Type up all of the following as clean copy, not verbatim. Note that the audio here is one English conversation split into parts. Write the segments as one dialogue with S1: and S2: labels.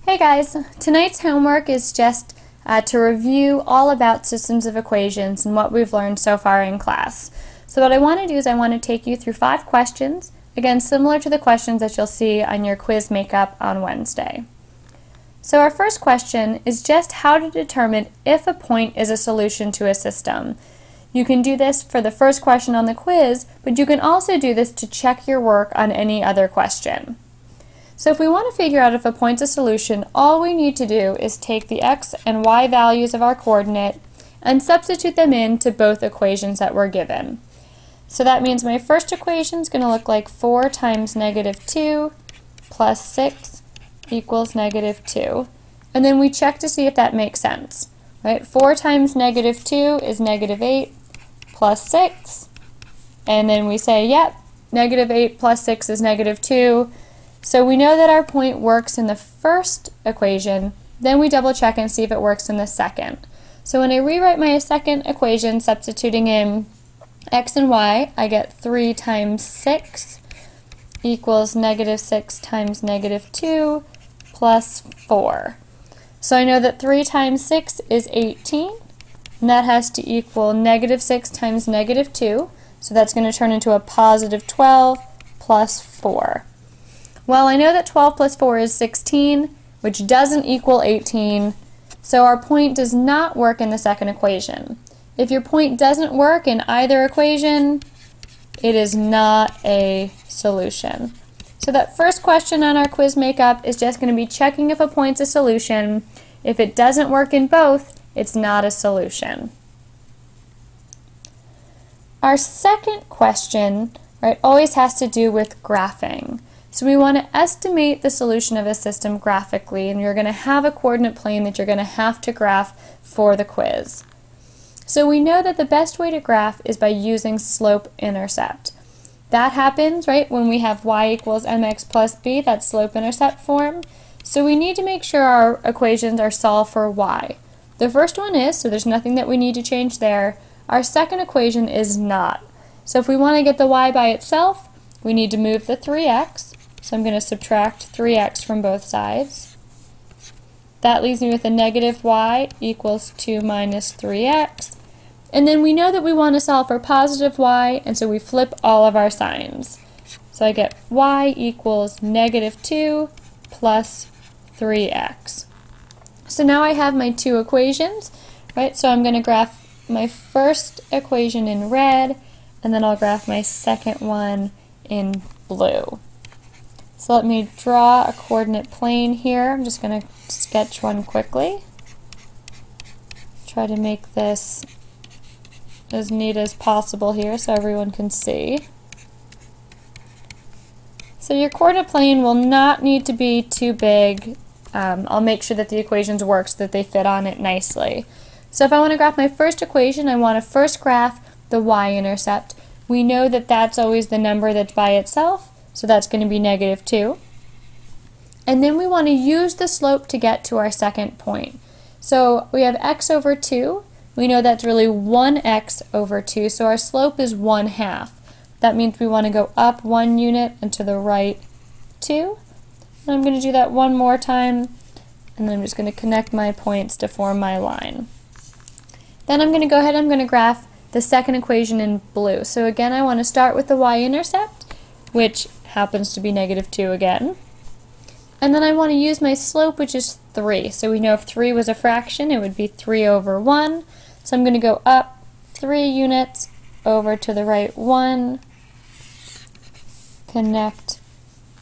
S1: Hey guys, tonight's homework is just to review all about systems of equations and what we've learned so far in class. So what I want to do is I want to take you through 5 questions, again similar to the questions that you'll see on your quiz makeup on Wednesday. So our first question is just how to determine if a point is a solution to a system. You can do this for the first question on the quiz, but you can also do this to check your work on any other question. So if we want to figure out if a point's a solution, all we need to do is take the x and y values of our coordinate and substitute them into both equations that we're given. So that means my first equation is going to look like 4 times negative 2 plus 6 equals negative 2. And then we check to see if that makes sense. Right? 4 times negative 2 is negative 8 plus 6. And then we say, yep, negative 8 plus 6 is negative 2. So we know that our point works in the first equation, then we double check and see if it works in the second. So when I rewrite my second equation, substituting in x and y, I get 3 times 6 equals negative 6 times negative 2 plus 4. So I know that 3 times 6 is 18, and that has to equal negative 6 times negative 2, so that's going to turn into a positive 12 plus 4. Well, I know that 12 plus 4 is 16, which doesn't equal 18, so our point does not work in the second equation. If your point doesn't work in either equation, it is not a solution. So that first question on our quiz makeup is just going to be checking if a point's a solution. If it doesn't work in both, it's not a solution. Our second question, right, always has to do with graphing. So we want to estimate the solution of a system graphically, and you're going to have a coordinate plane that you're going to have to graph for the quiz. So we know that the best way to graph is by using slope-intercept. That happens, right, when we have y equals mx plus b, that's slope-intercept form. So we need to make sure our equations are solved for y. The first one is, so there's nothing that we need to change there. Our second equation is not. So if we want to get the y by itself, we need to move the 3x. So I'm going to subtract 3x from both sides. That leaves me with a negative y equals 2 minus 3x. And then we know that we want to solve for positive y, and so we flip all of our signs. So I get y equals negative 2 plus 3x. So now I have my two equations, right? So I'm going to graph my first equation in red, and then I'll graph my second one in blue. So let me draw a coordinate plane here. I'm just going to sketch one quickly. Try to make this as neat as possible here so everyone can see. So your coordinate plane will not need to be too big. I'll make sure that the equations work so that they fit on it nicely. So if I want to graph my first equation, I want to first graph the y-intercept. We know that that's always the number that's by itself. So that's going to be negative 2. And then we want to use the slope to get to our second point. So we have x over 2. We know that's really 1x over 2, so our slope is 1/2. That means we want to go up 1 unit and to the right 2. And I'm going to do that one more time, and then I'm just going to connect my points to form my line. Then I'm going to go ahead and I'm going to graph the second equation in blue. So again, I want to start with the y-intercept, which happens to be negative 2 again. And then I want to use my slope, which is 3. So we know if 3 was a fraction, it would be 3 over 1. So I'm going to go up 3 units, over to the right 1, connect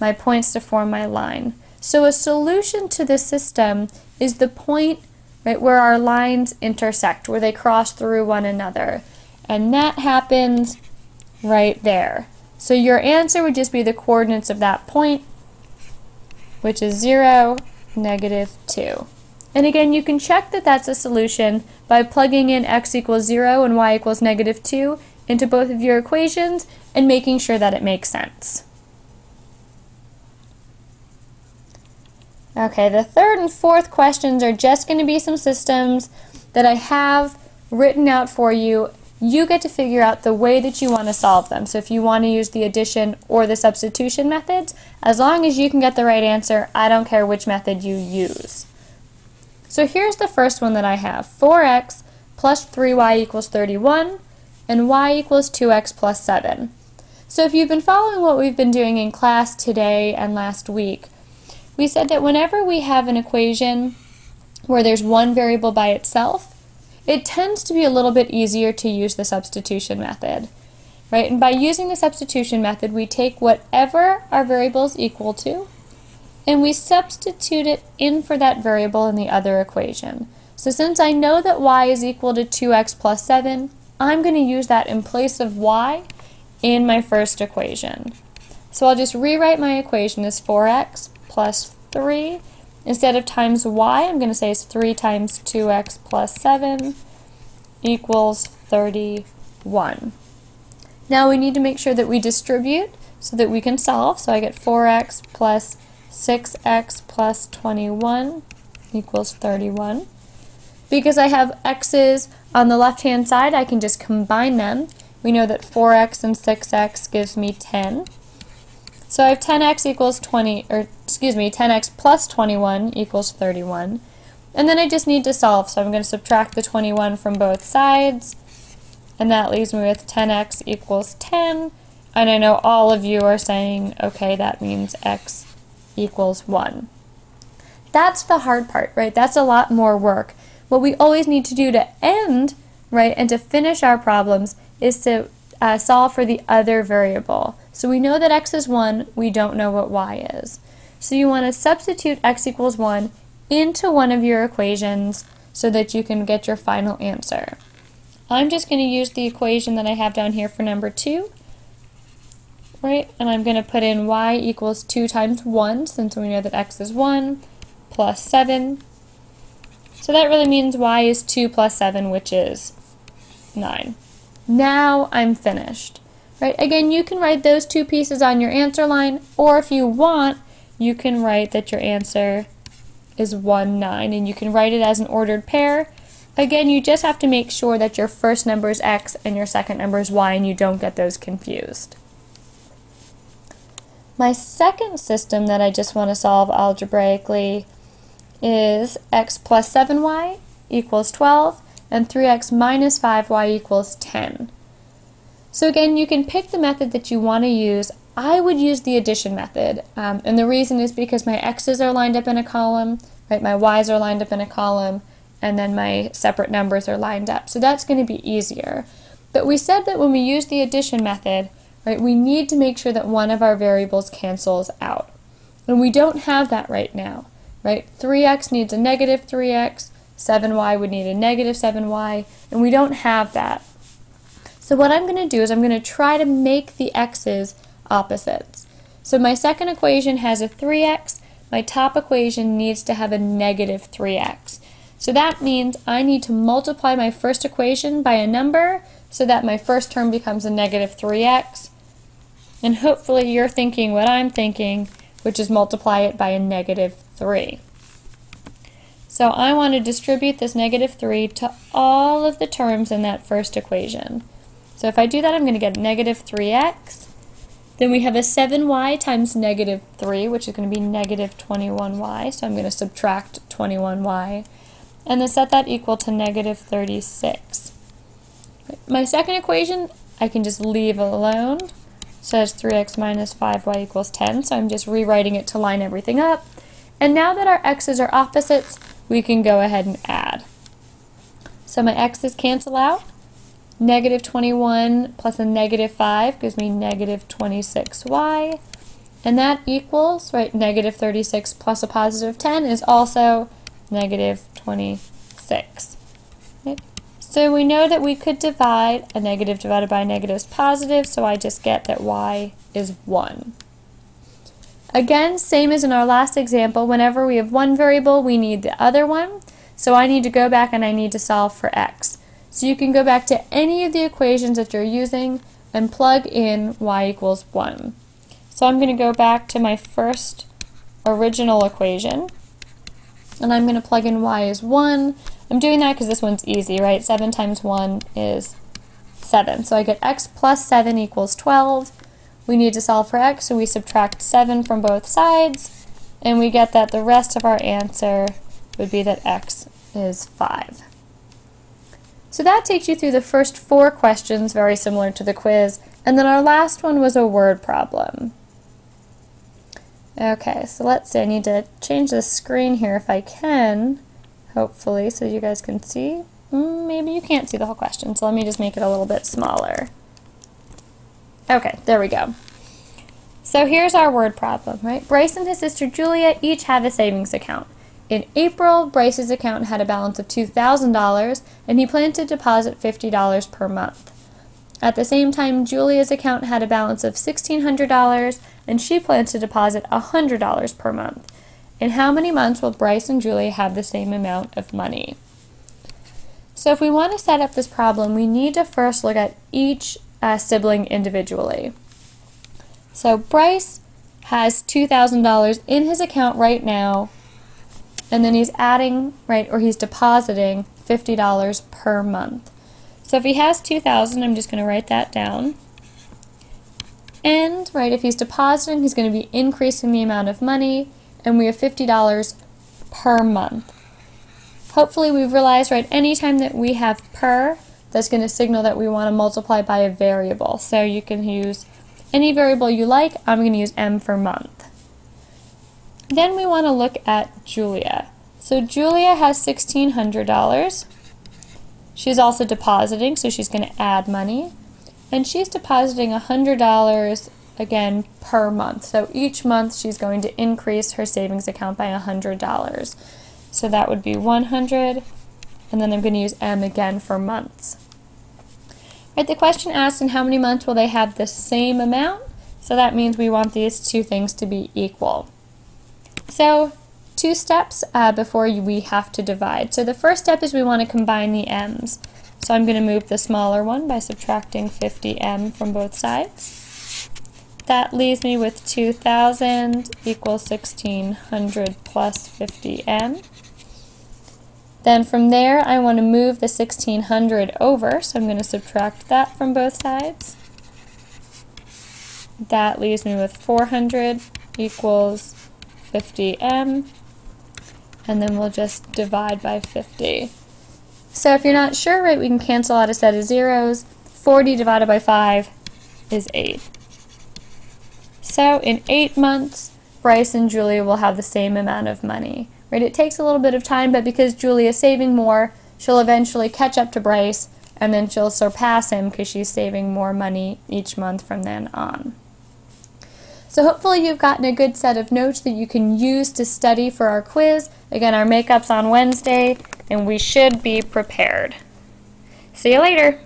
S1: my points to form my line. So a solution to this system is the point, right, where our lines intersect, where they cross through one another. And that happens right there. So your answer would just be the coordinates of that point, which is 0, negative 2. And again, you can check that that's a solution by plugging in x equals 0 and y equals negative 2 into both of your equations and making sure that it makes sense. Okay, the third and fourth questions are just going to be some systems that I have written out for you you get to figure out the way that you want to solve them. So if you want to use the addition or the substitution methods, as long as you can get the right answer, I don't care which method you use. So here's the first one that I have. 4x plus 3y equals 31, and y equals 2x plus 7. So if you've been following what we've been doing in class today and last week, we said that whenever we have an equation where there's one variable by itself, it tends to be a little bit easier to use the substitution method, right? And by using the substitution method, we take whatever our variable is equal to, and we substitute it in for that variable in the other equation. So since I know that y is equal to 2x plus 7, I'm going to use that in place of y in my first equation. So I'll just rewrite my equation as 4x plus 3. Instead of times y, I'm going to say it's 3 times 2x plus 7 equals 31. Now we need to make sure that we distribute so that we can solve. So I get 4x plus 6x plus 21 equals 31. Because I have x's on the left-hand side, I can just combine them. We know that 4x and 6x gives me 10. So I have 10x equals 10x plus 21 equals 31. And then I just need to solve, so I'm going to subtract the 21 from both sides, and that leaves me with 10x equals 10. And I know all of you are saying, okay, that means x equals 1. That's the hard part, right? That's a lot more work. What we always need to do to end, right, and to finish our problems is to solve for the other variable. So we know that x is 1, we don't know what y is. So you want to substitute x equals 1 into one of your equations so that you can get your final answer. I'm just going to use the equation that I have down here for number 2, right? And I'm going to put in y equals 2 times 1, since we know that x is 1, plus 7. So that really means y is 2 plus 7, which is 9. Now I'm finished. Right? Again, you can write those two pieces on your answer line, or if you want, you can write that your answer is 1, 9, and you can write it as an ordered pair. Again, you just have to make sure that your first number is x and your second number is y, and you don't get those confused. My second system that I just want to solve algebraically is x plus 7y equals 12, and 3x minus 5y equals 10. So again, you can pick the method that you want to use. I would use the addition method, and the reason is because my x's are lined up in a column, right? My y's are lined up in a column, and then my separate numbers are lined up. So that's going to be easier. But we said that when we use the addition method, right, we need to make sure that one of our variables cancels out. And we don't have that right now, right? 3x needs a negative 3x, 7y would need a negative 7y, and we don't have that. So what I'm going to do is I'm going to try to make the x's opposites. So my second equation has a 3x, my top equation needs to have a negative 3x. So that means I need to multiply my first equation by a number so that my first term becomes a negative 3x. And hopefully you're thinking what I'm thinking, which is multiply it by a negative 3. So I want to distribute this negative 3 to all of the terms in that first equation. So if I do that, I'm going to get negative 3x. Then we have a 7y times negative 3, which is going to be negative 21y. So I'm going to subtract 21y. And then set that equal to negative 36. My second equation, I can just leave alone. So it's 3x minus 5y equals 10. So I'm just rewriting it to line everything up. And now that our x's are opposites, we can go ahead and add. So my x's cancel out. Negative 21 plus a negative 5 gives me negative 26y. And that equals, right, negative 36 plus a positive 10 is also negative 26. Okay. So we know that we could divide a negative divided by a negative is positive, so I just get that y is 1. Again, same as in our last example, whenever we have one variable, we need the other one. So I need to go back and I need to solve for x. So you can go back to any of the equations that you're using and plug in y equals 1. So I'm going to go back to my first original equation, and I'm going to plug in y is 1. I'm doing that because this one's easy, right? 7 times 1 is 7. So I get x plus 7 equals 12. We need to solve for x, so we subtract 7 from both sides, and we get that the rest of our answer would be that x is 5. So that takes you through the first 4 questions, very similar to the quiz, and then our last one was a word problem. Okay, so let's see, I need to change the screen here if I can, hopefully, so you guys can see. Maybe you can't see the whole question, so let me just make it a little bit smaller. Okay, there we go. So here's our word problem, right? Bryce and his sister Julia each have a savings account. In April, Bryce's account had a balance of $2,000, and he planned to deposit $50 per month. At the same time, Julia's account had a balance of $1,600, and she plans to deposit $100 per month. In how many months will Bryce and Julia have the same amount of money? So if we want to set up this problem, we need to first look at each sibling individually. So Bryce has $2,000 in his account right now, and then he's adding, right, or he's depositing $50 per month. So if he has $2,000, I'm just going to write that down. And, right, if he's depositing, he's going to be increasing the amount of money, and we have $50 per month. Hopefully we've realized, right, anytime that we have per, that's going to signal that we want to multiply by a variable. So you can use any variable you like. I'm going to use m for month. Then we want to look at Julia. So Julia has $1,600. She's also depositing, so she's going to add money. And she's depositing $100 again per month. So each month she's going to increase her savings account by $100. So that would be 100, and then I'm going to use m again for months. Right, the question asks in how many months will they have the same amount, so that means we want these two things to be equal. So 2 steps before we have to divide. So the first step is we want to combine the m's. So I'm going to move the smaller one by subtracting 50m from both sides. That leaves me with 2,000 equals 1,600 plus 50m. Then from there, I want to move the 1,600 over, so I'm going to subtract that from both sides. That leaves me with 400 equals 50m, and then we'll just divide by 50. So if you're not sure, right, we can cancel out a set of zeros. 40 divided by 5 is 8. So in 8 months, Bryce and Julia will have the same amount of money. Right, it takes a little bit of time, but because Julia is saving more, she'll eventually catch up to Bryce, and then she'll surpass him because she's saving more money each month from then on. So hopefully you've gotten a good set of notes that you can use to study for our quiz. Again, our makeup's on Wednesday, and we should be prepared. See you later.